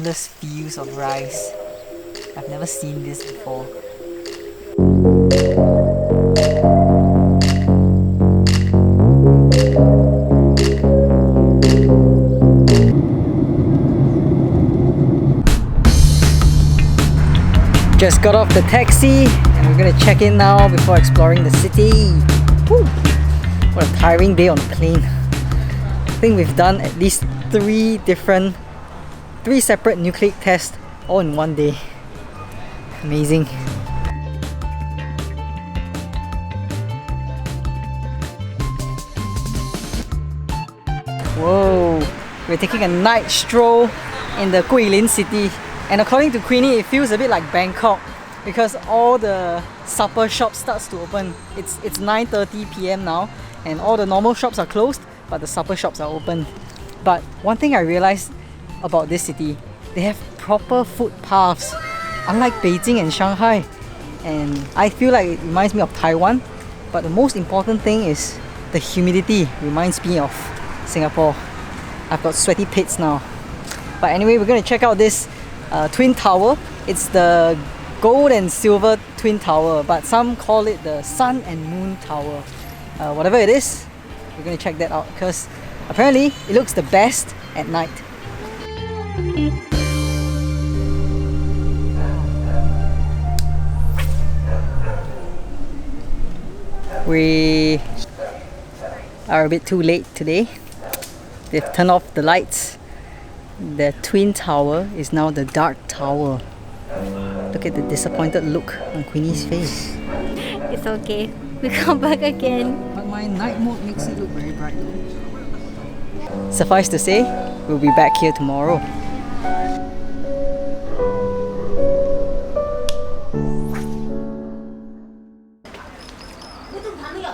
endless fields of rice. I've never seen this before. Just got off the taxi and we're gonna check in now before exploring the city. Woo! What a tiring day on the plane. I think we've done at least three separate nucleic tests all in one day. Amazing. Whoa! We're taking a night stroll in the Guilin city. And according to Queenie, it feels a bit like Bangkok because all the supper shops starts to open. It's 9:30 PM now and all the normal shops are closed, but the supper shops are open. But one thing I realized about this city, they have proper footpaths, unlike Beijing and Shanghai. And I feel like it reminds me of Taiwan. But the most important thing is the humidity reminds me of Singapore. I've got sweaty pits now. But anyway, we're going to check out this twin tower. It's the gold and silver twin tower, but some call it the sun and moon tower. Whatever it is, we're going to check that out because apparently it looks the best at night. We are a bit too late today. They've turned off the lights. The twin tower is now the dark tower. Look at the disappointed look on Queenie's face. It's okay. We come back again. But my night mode makes it look very bright. Suffice to say, we'll be back here tomorrow.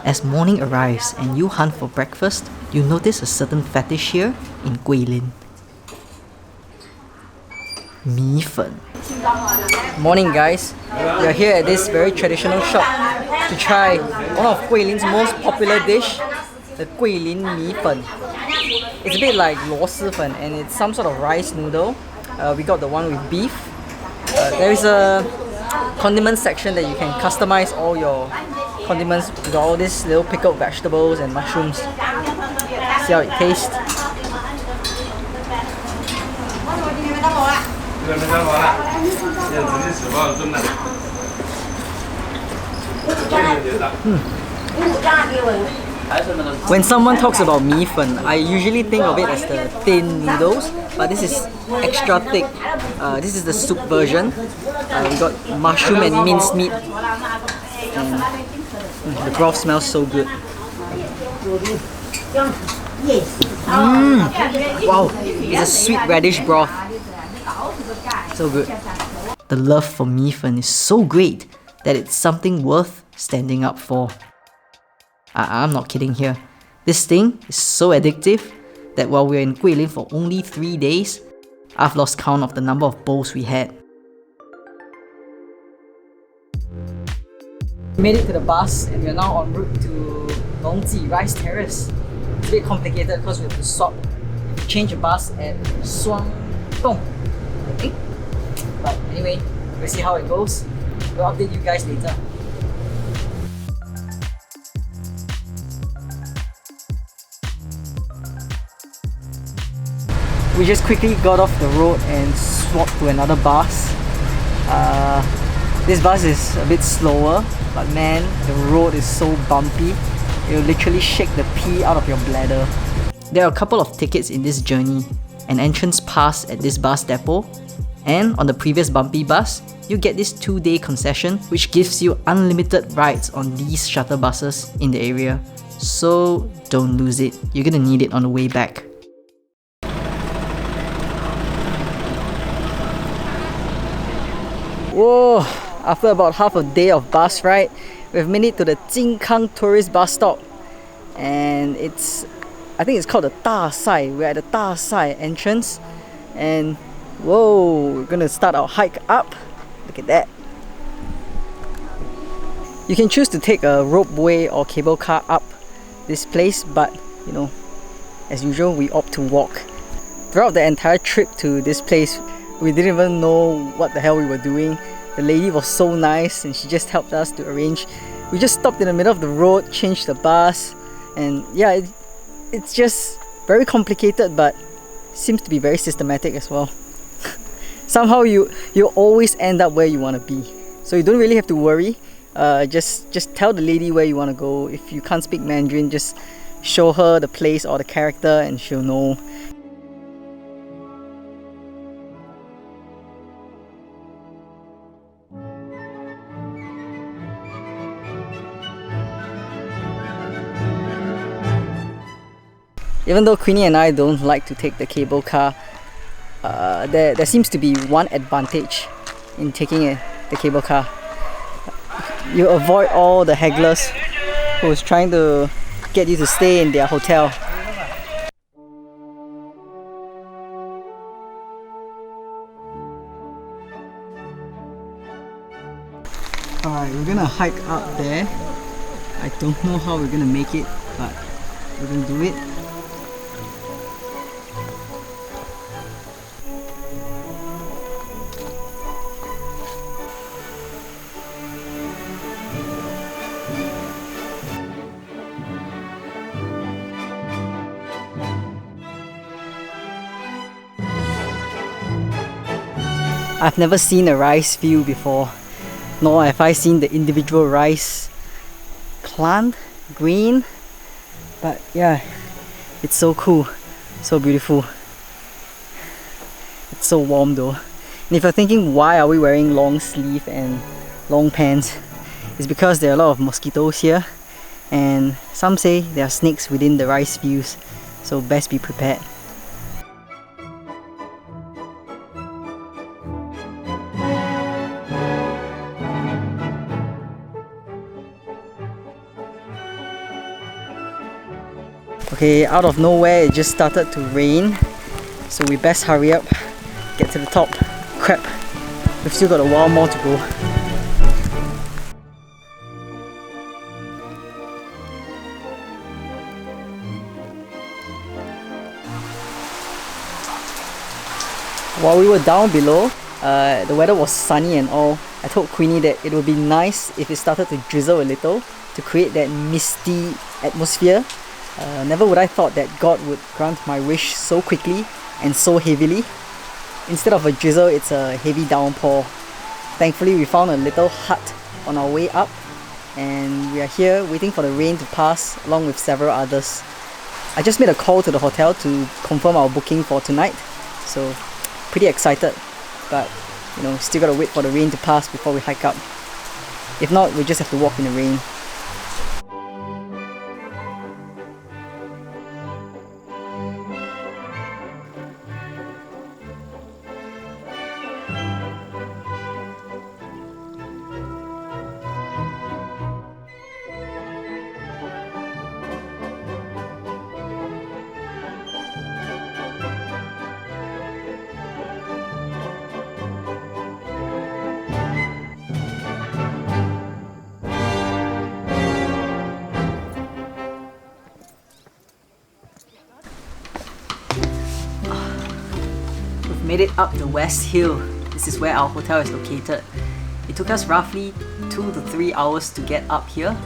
As morning arrives and you hunt for breakfast, you notice a certain fetish here in Guilin. Mi fen. Morning guys, we are here at this very traditional shop to try one of Guilin's most popular dish, the Guilin mi fen. It's a bit like lo si fen and it's some sort of rice noodle. We got the one with beef. There is a condiment section that you can customize all your condiments with all these little pickled vegetables and mushrooms. See how it tastes. When someone talks about mi fen, I usually think of it as the thin noodles, but this is extra thick. This is the soup version. We got mushroom and minced meat. The broth smells so good. Wow, it's a sweet radish broth. So good. The love for mi fen is so great that it's something worth standing up for. I'm not kidding here. This thing is so addictive that while we're in Guilin for only 3 days, I've lost count of the number of bowls we had. We made it to the bus and we're now en route to Longji, Rice Terrace. It's a bit complicated because we have to swap. We change the bus at Shuangdong, I think. But anyway, we'll see how it goes. We'll update you guys later. We just quickly got off the road and swapped to another bus. This bus is a bit slower, but man, the road is so bumpy. It will literally shake the pee out of your bladder. There are a couple of tickets in this journey. An entrance pass at this bus depot, and on the previous bumpy bus, you get this 2-day concession which gives you unlimited rides on these shuttle buses in the area. So don't lose it, you're gonna need it on the way back. Whoa! After about half a day of bus ride, we've made it to the Jinkang tourist bus stop. And I think it's called the Da Sai. We're at the Da Sai entrance. And whoa, we're gonna start our hike up. Look at that. You can choose to take a ropeway or cable car up this place, but you know, as usual, we opt to walk. Throughout the entire trip to this place, we didn't even know what the hell we were doing. The lady was so nice and she just helped us to arrange. We just stopped in the middle of the road, changed the bus, and yeah, it's just very complicated but seems to be very systematic as well. Somehow you always end up where you want to be. So you don't really have to worry. Just tell the lady where you want to go. If you can't speak Mandarin, just show her the place or the character and she'll know. Even though Queenie and I don't like to take the cable car, there seems to be one advantage in taking the cable car. You avoid all the hagglers who's trying to get you to stay in their hotel. Alright, we're gonna hike up there. I don't know how we're gonna make it, but we're gonna do it. I've never seen a rice field before, nor have I seen the individual rice plant, green, but yeah, it's so cool, so beautiful. It's so warm though. And if you're thinking why are we wearing long sleeve and long pants, it's because there are a lot of mosquitoes here, and some say there are snakes within the rice fields, so best be prepared. Okay, out of nowhere it just started to rain, so we best hurry up, get to the top. Crap, we've still got a while more to go. While we were down below, the weather was sunny and all. I told Queenie that it would be nice if it started to drizzle a little to create that misty atmosphere. Never would I thought that God would grant my wish so quickly and so heavily. Instead of a drizzle, it's a heavy downpour. Thankfully, we found a little hut on our way up, and we are here waiting for the rain to pass along with several others. I just made a call to the hotel to confirm our booking for tonight, so pretty excited, but you know, still gotta wait for the rain to pass before we hike up. If not, we just have to walk in the rain. Made it up the West Hill. This is where our hotel is located. It took us roughly 2 to 3 hours to get up here.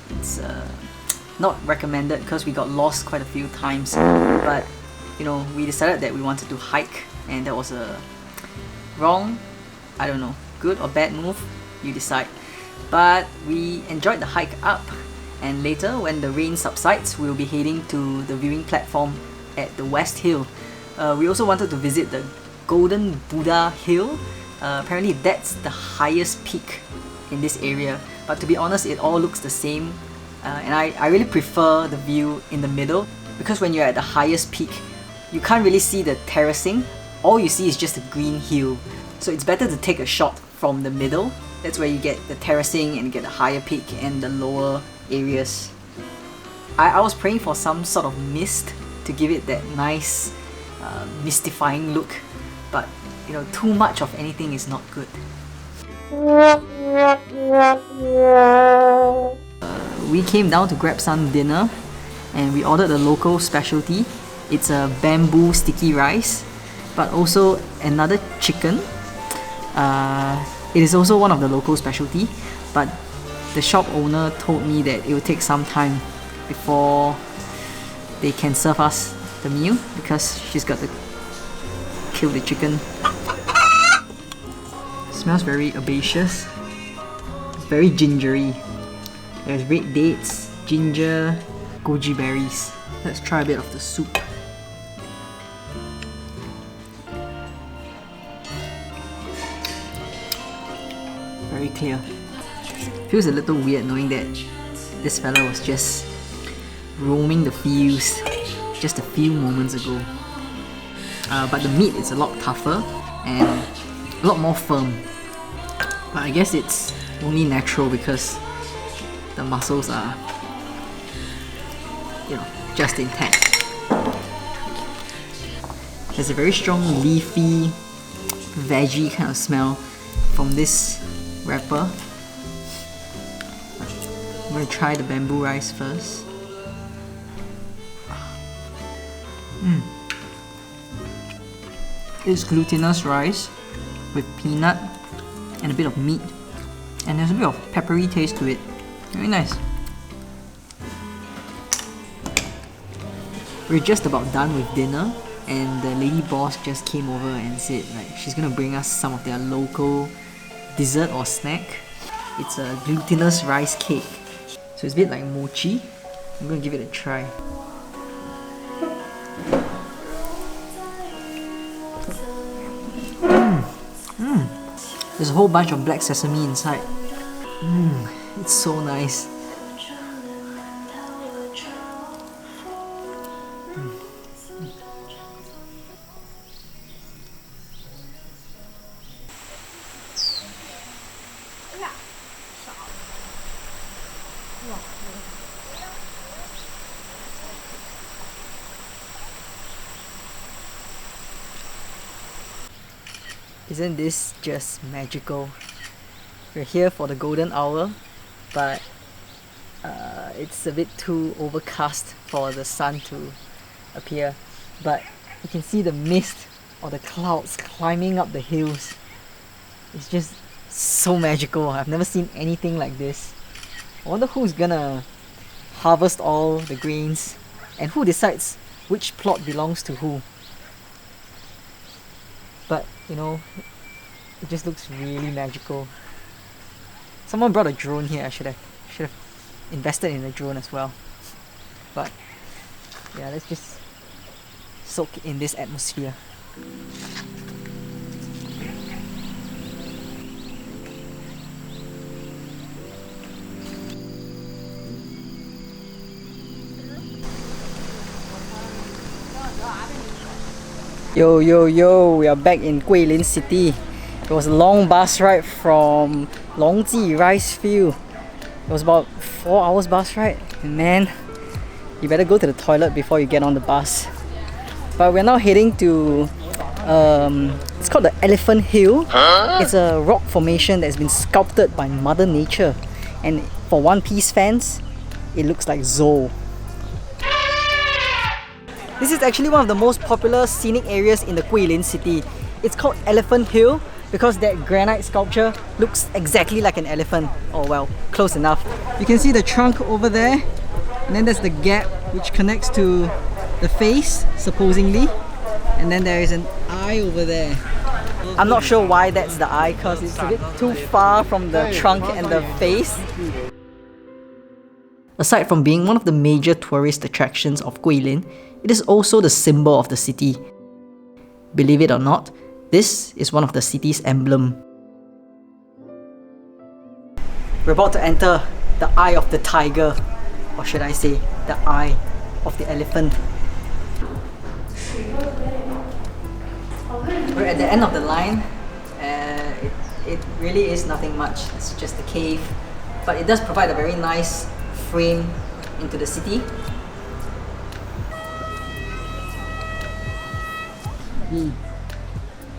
It's not recommended because we got lost quite a few times, but you know, we decided that we wanted to hike, and that was a wrong, I don't know, good or bad move, you decide. But we enjoyed the hike up, and later when the rain subsides, we'll be heading to the viewing platform at the West Hill. We also wanted to visit the Golden Buddha Hill. Apparently that's the highest peak in this area, but to be honest, it all looks the same, and I really prefer the view in the middle, because when you're at the highest peak, you can't really see the terracing. All you see is just a green hill, so it's better to take a shot from the middle. That's where you get the terracing and you get the higher peak and the lower areas. I was praying for some sort of mist to give it that nice mystifying look, but you know, too much of anything is not good. We came down to grab some dinner, and we ordered a local specialty. It's a bamboo sticky rice, but also another chicken. It is also one of the local specialty, but the shop owner told me that it will take some time before they can serve us the meal because she's got to kill the chicken. It smells very herbaceous, very gingery. There's red dates, ginger, goji berries. Let's try a bit of the soup. Very clear. Feels a little weird knowing that this fella was just roaming the fields just a few moments ago. But the meat is a lot tougher and a lot more firm. But I guess it's only natural because the muscles are, just intact. There's a very strong leafy, veggie kind of smell from this wrapper. I'm going to try the bamboo rice first. It's glutinous rice with peanut and a bit of meat, and there's a bit of peppery taste to it. Very nice. We're just about done with dinner, and the lady boss just came over and said she's gonna bring us some of their local dessert or snack. It's a glutinous rice cake, so it's a bit like mochi. I'm gonna give it a try. There's a whole bunch of black sesame inside. It's so nice. Isn't this just magical? We're here for the golden hour, but it's a bit too overcast for the sun to appear. But you can see the mist or the clouds climbing up the hills. It's just so magical. I've never seen anything like this. I wonder who's gonna harvest all the grains and who decides which plot belongs to who. But it just looks really magical. Someone brought a drone here. I should have invested in a drone as well. But yeah, let's just soak in this atmosphere. Yo, we are back in Guilin city. It was a long bus ride from Longji rice field. It was about 4 hours bus ride. And man, you better go to the toilet before you get on the bus. But we're now heading to, it's called the Elephant Hill. It's a rock formation that's been sculpted by Mother Nature. And for One Piece fans, it looks like Zoe. This is actually one of the most popular scenic areas in the Guilin city. It's called Elephant Hill because that granite sculpture looks exactly like an elephant. Oh well, close enough. You can see the trunk over there, and then there's the gap which connects to the face, supposedly, and then there is an eye over there. I'm not sure why that's the eye because it's a bit too far from the trunk and the face. Aside from being one of the major tourist attractions of Guilin, it is also the symbol of the city. Believe it or not, this is one of the city's emblem. We're about to enter the eye of the tiger, or should I say, the eye of the elephant. We're at the end of the line. It really is nothing much, it's just a cave, but it does provide a very nice frame into the city. Do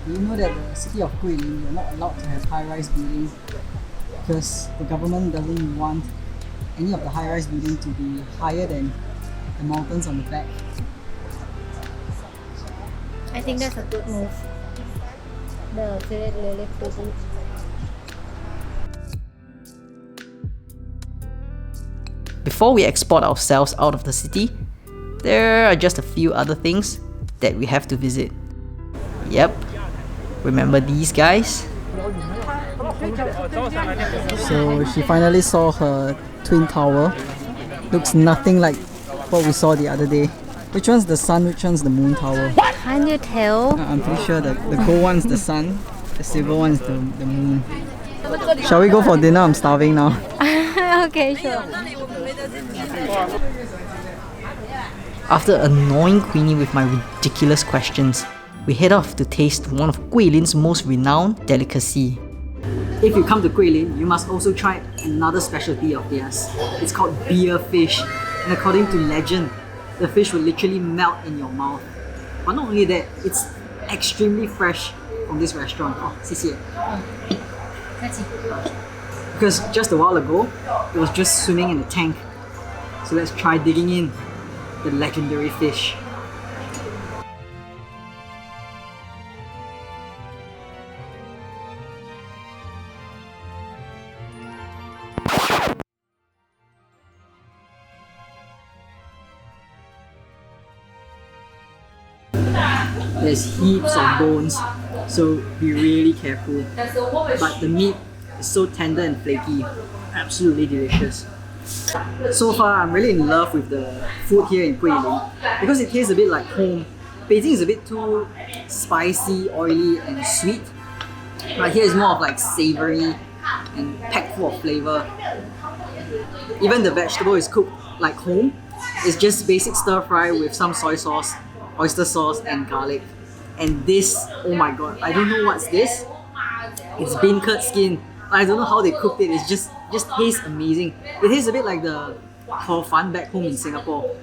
you know that the city of Guilin, you're not allowed to have high-rise buildings because the government doesn't want any of the high-rise buildings to be higher than the mountains on the back. I think that's a good move. The really pretty. Before we export ourselves out of the city, there are just a few other things that we have to visit. Yep, remember these guys? So she finally saw her twin tower. Looks nothing like what we saw the other day. Which one's the sun, which one's the moon tower? Can't you tell? I'm pretty sure that the gold one's the sun, the silver one's the moon. Shall we go for dinner? I'm starving now. Okay, sure. After annoying Queenie with my ridiculous questions, we head off to taste one of Guilin's most renowned delicacy. If you come to Guilin, you must also try another specialty of theirs. It's called beer fish, and according to legend, the fish will literally melt in your mouth. But not only that, it's extremely fresh from this restaurant. Oh, 谢谢. Because just a while ago, it was just swimming in a tank. So let's try digging in the legendary fish. There's heaps of bones, so be really careful. But the meat is so tender and flaky, absolutely delicious. So far, I'm really in love with the food here in Guilin because it tastes a bit like home. Beijing is a bit too spicy, oily and sweet, but here is more of like savoury and packed full of flavour. Even the vegetable is cooked like home. It's just basic stir fry with some soy sauce, oyster sauce and garlic. And this, oh my god, I don't know what's this. It's bean curd skin. I don't know how they cooked it. It just tastes amazing. It tastes a bit like the hor fun back home in Singapore.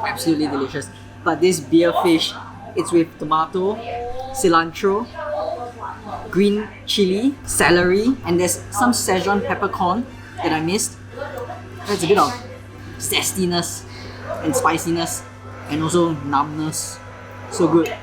Absolutely delicious. But this beer fish, it's with tomato, cilantro, green chili, celery, and there's some Szechuan peppercorn that I missed. That's a bit of zestiness and spiciness and also numbness. So good.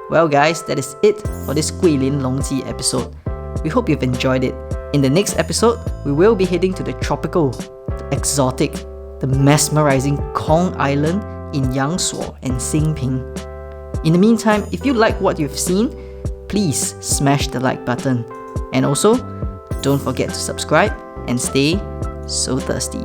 Well guys, that is it for this Guilin Longji episode. We hope you've enjoyed it. In the next episode, we will be heading to the tropical, the exotic, the mesmerizing Kong Island in Yangshuo and Xingping. In the meantime, if you like what you've seen, please smash the like button. And also, don't forget to subscribe and stay so thirsty.